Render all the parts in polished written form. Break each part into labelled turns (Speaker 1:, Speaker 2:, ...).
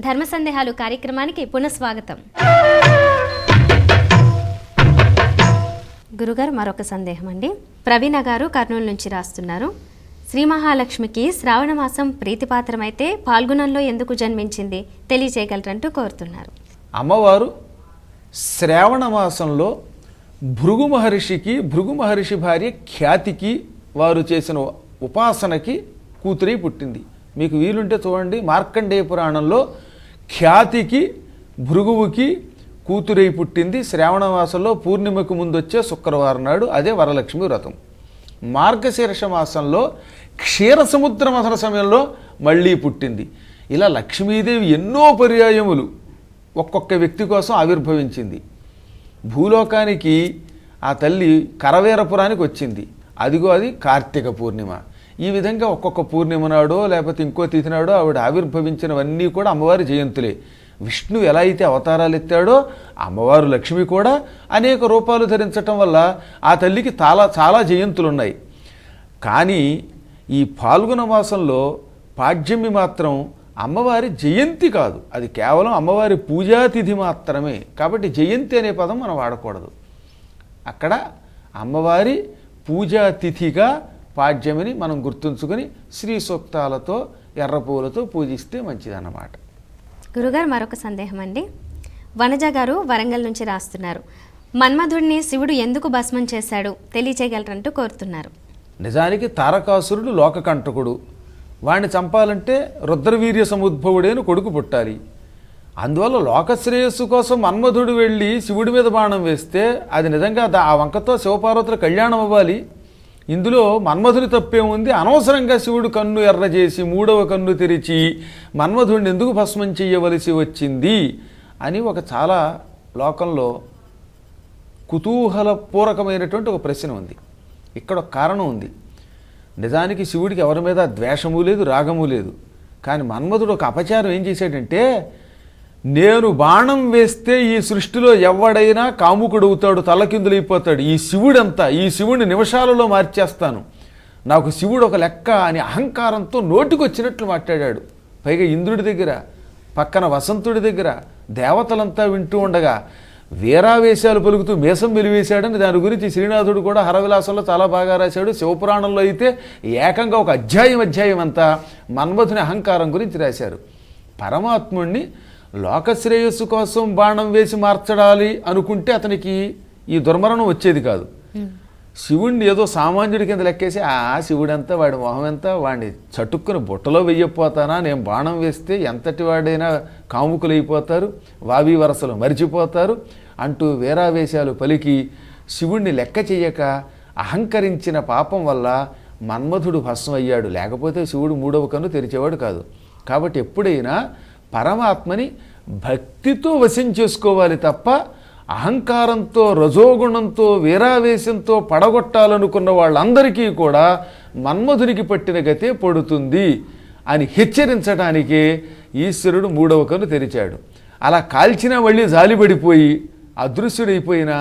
Speaker 1: ధర్మ సందేహాలు కార్యక్రమానికి పునఃస్వాగతం. గురుగారు, మరొక సందేహం అండి. ప్రవీణ గారు కర్నూలు నుంచి రాస్తున్నారు. శ్రీ మహాలక్ష్మికి శ్రావణ మాసం ప్రీతిపాత్రమైతే పాల్గొనంలో ఎందుకు జన్మించింది తెలియజేయగలరంటూ కోరుతున్నారు.
Speaker 2: అమ్మవారు శ్రావణ మాసంలో భృగు మహర్షి భార్య ఖ్యాతికి వారు చేసిన ఉపాసనకి కూతురై పుట్టింది. మీకు వీలుంటే చూడండి, మార్కండేయ పురాణంలో ఖ్యాతికి భృగువుకి కూతురై పుట్టింది శ్రావణ మాసంలో పూర్ణిమకు ముందు వచ్చే శుక్రవారం నాడు. అదే వరలక్ష్మి వ్రతం. మార్గశీర్ష మాసంలో క్షీరసముద్ర మథన సమయంలో మళ్ళీ పుట్టింది. ఇలా లక్ష్మీదేవి ఎన్నో పర్యాయములు ఒక్కొక్క వ్యక్తి కోసం ఆవిర్భవించింది. భూలోకానికి ఆ తల్లి కరవేరపురానికి వచ్చింది. అదిగో అది కార్తీక పూర్ణిమ. ఈ విధంగా ఒక్కొక్క పూర్ణిమ నాడో లేకపోతే ఇంకో తిథి నాడో ఆవిడ ఆవిర్భవించినవన్నీ కూడా అమ్మవారి జయంతులే. విష్ణు ఎలా అయితే అవతారాలు ఎత్తాడో అమ్మవారు లక్ష్మి కూడా అనేక రూపాలు ధరించటం వల్ల ఆ తల్లికి చాలా జయంతులు ఉన్నాయి. కానీ ఈ పాల్గొన మాసంలో పాడ్యమి మాత్రం అమ్మవారి జయంతి కాదు, అది కేవలం అమ్మవారి పూజాతిథి మాత్రమే. కాబట్టి జయంతి అనే పదం మనం వాడకూడదు. అక్కడ అమ్మవారి పూజాతిథిగా పాడ్యమిని మనం గుర్తుంచుకొని శ్రీ సూక్తాలతో ఎర్రపూలతో పూజిస్తే మంచిదన్నమాట.
Speaker 1: గురుగారు, మరొక సందేహం అండి. వనజ గారు వరంగల్ నుంచి రాస్తున్నారు. మన్మధుడిని శివుడు ఎందుకు భస్మం చేశాడు తెలియచేయగలరంటూ కోరుతున్నారు.
Speaker 2: నిజానికి తారకాసురుడు లోకకంటకుడు. వాణ్ణి చంపాలంటే రుద్రవీర్య సముద్భవుడైన కొడుకు పుట్టాలి. అందువల్ల లోకశ్రేయస్సు కోసం మన్మధుడు వెళ్ళి శివుడి మీద బాణం వేస్తే అది నిజంగా ఆ వంకతో శివపార్వతుల కళ్యాణం అవ్వాలి. ఇందులో మన్మధుని తప్పేముంది? అనవసరంగా శివుడు కన్ను ఎర్ర చేసి మూడవ కన్ను తెరిచి మన్మధుడిని ఎందుకు భస్మం చెయ్యవలసి వచ్చింది అని ఒక చాలా లోకంలో కుతూహలపూర్వకమైనటువంటి ఒక ప్రశ్న ఉంది. ఇక్కడ ఒక కారణం ఉంది. నిజానికి శివుడికి ఎవరి మీద ద్వేషము లేదు, రాగము లేదు. కానీ మన్మధుడు ఒక అపచారం ఏం చేశాడంటే, నేను బాణం వేస్తే ఈ సృష్టిలో ఎవడైనా కాముకుడవుతాడు, తలకిందులైపోతాడు. ఈ శివుడిని నిమిషాలలో మార్చేస్తాను, నాకు శివుడు ఒక లెక్క అని అహంకారంతో నోటికొచ్చినట్లు మాట్లాడాడు. పైగా ఇంద్రుడి దగ్గర, పక్కన వసంతుడి దగ్గర దేవతలంతా వింటూ ఉండగా వీరావేశాలు పలుకుతూ మీసం వెలివేశాడని దాని గురించి శ్రీనాథుడు కూడా హరవిలాసంలో చాలా బాగా రాశాడు. శివపురాణంలో అయితే ఏకంగా ఒక అధ్యాయం అంతా మన్మధుని అహంకారం గురించి రాశారు. పరమాత్ముణ్ణి లోకశ్రేయస్సు కోసం బాణం వేసి మార్చడాలి అనుకుంటే అతనికి ఈ దుర్మరణం వచ్చేది కాదు. శివుణ్ణి ఏదో సామాన్యుడి కింద లెక్కేసి శివుడంతా వాడి మొహం ఎంత, వాడిని చటుక్కుని బుట్టలో వెయ్యపోతానా, నేను బాణం వేస్తే ఎంతటి వాడైనా కాముకులైపోతారు, వావి వరసలు మరిచిపోతారు అంటూ వీరావేశాలు పలికి శివుణ్ణి లెక్క చెయ్యక అహంకరించిన పాపం వల్ల మన్మధుడు భస్మం అయ్యాడు. లేకపోతే శివుడు మూడవ కన్ను తెరిచేవాడు కాదు. కాబట్టి ఎప్పుడైనా పరమాత్మని భక్తితో వశం చేసుకోవాలి తప్ప అహంకారంతో, రజోగుణంతో, వీరావేశంతో పడగొట్టాలనుకున్న వాళ్ళందరికీ కూడా మన్మధునికి పట్టిన గతే పడుతుంది అని హెచ్చరించడానికే ఈశ్వరుడు మూడవ కన్ను తెరిచాడు. అలా కాల్చినా మళ్ళీ జాలిపడిపోయి అదృశ్యుడైపోయిన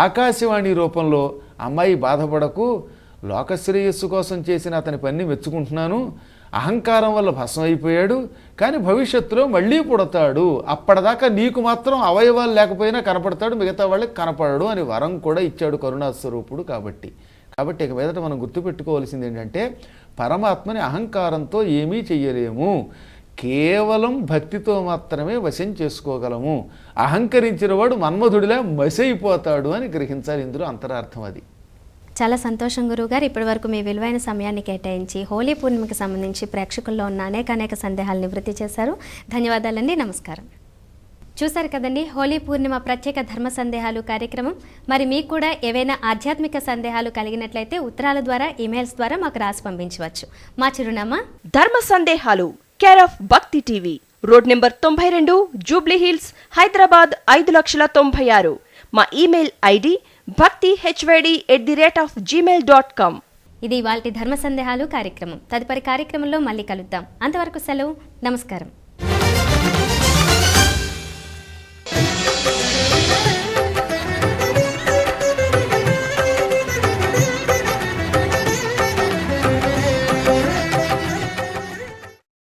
Speaker 2: ఆకాశవాణి రూపంలో, అమ్మాయి బాధపడకు, లోకశ్రేయస్సు కోసం చేసిన అతని పని మెచ్చుకుంటున్నాను, అహంకారం వల్ల భస్మం అయిపోయాడు, కానీ భవిష్యత్తులో మళ్ళీ పుడతాడు, అప్పటిదాకా నీకు మాత్రం అవయవాలు లేకపోయినా కనపడతాడు, మిగతా వాళ్ళకి కనపడడు అని వరం కూడా ఇచ్చాడు కరుణాస్వరూపుడు. కాబట్టి ఇక మీదట మనం గుర్తుపెట్టుకోవాల్సింది ఏంటంటే, పరమాత్మని అహంకారంతో ఏమీ చెయ్యలేము, కేవలం భక్తితో మాత్రమే వశం చేసుకోగలము. అహంకరించిన వాడు మన్మధుడిలా మసైపోతాడు అని గ్రహించాలి. ఇందులో అంతరార్థం అది.
Speaker 1: చాలా సంతోషం గురువుగారు. ఇప్పటి వరకు మీ విలువైన సమయాన్ని కేటాయించి హోలీ పూర్ణిమకి సంబంధించి ప్రేక్షకుల్లో ఉన్న అనేక సందేహాలు నివృత్తి చేశారు. ధన్యవాదాలండి. నమస్కారం. చూశారు కదండి హోలీ పూర్ణిమ ప్రత్యేక ధర్మ సందేహాలు కార్యక్రమం. మరి మీకు కూడా ఏవైనా ఆధ్యాత్మిక సందేహాలు కలిగినట్లయితే ఉత్తరాల ద్వారా, ఈమెయిల్స్ ద్వారా మాకు రాసి పంపించవచ్చు. మా చిరునామా
Speaker 3: ధర్మ సందేహాలు, కేర్ ఆఫ్ భక్తి TV, road number 92, Jubilee hills, Hyderabad 5,96,000. మా ఈమెయిల్ ఐడి bhaktihyd@gmail.com.
Speaker 1: ఇది ఇవాల్టి ధర్మ సందేహాలు కార్యక్రమం. తదుపరి కార్యక్రమంలో మళ్ళీ కలుద్దాం. అంతవరకు సెలవు. నమస్కారం.